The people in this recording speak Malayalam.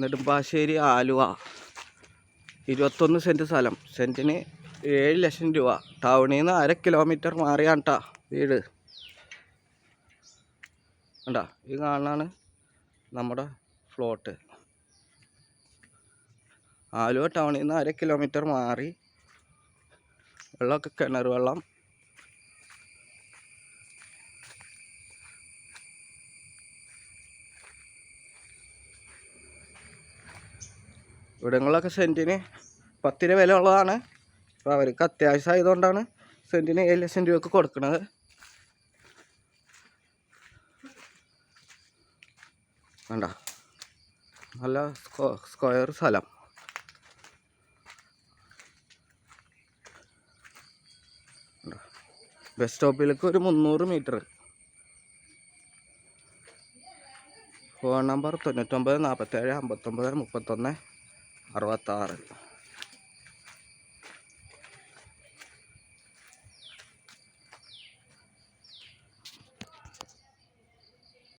നെടുമ്പാശ്ശേരി ആലുവ 21 സെൻറ്റ് സ്ഥലം, സെൻറ്റിന് 7 ലക്ഷം രൂപ. ടൗണിൽ നിന്ന് 1/2 കിലോമീറ്റർ മാറിയാണ് കേട്ടോ വീട്. കണ്ടോ, ഈ കാണാനാണ് നമ്മുടെ ഫ്ലോട്ട്. ആലുവ ടൗണിൽ നിന്ന് 1/2 കിലോമീറ്റർ മാറി. വെള്ളമൊക്കെ കിണർ വെള്ളം. ഇവിടങ്ങളിലൊക്കെ സെൻറ്റിന് 10 രൂപ വില ഉള്ളതാണ്. അപ്പോൾ അവർക്ക് അത്യാവശ്യമായതുകൊണ്ടാണ് സെൻറ്റിന് 7 ലക്ഷം രൂപയ്ക്ക് കൊടുക്കുന്നത്. വേണ്ട, നല്ല സ്ക്വയർ സ്ഥലം. ബസ് സ്റ്റോപ്പിലേക്ക് ഒരു 300 മീറ്റർ. Phone number 99 47 59 31 66.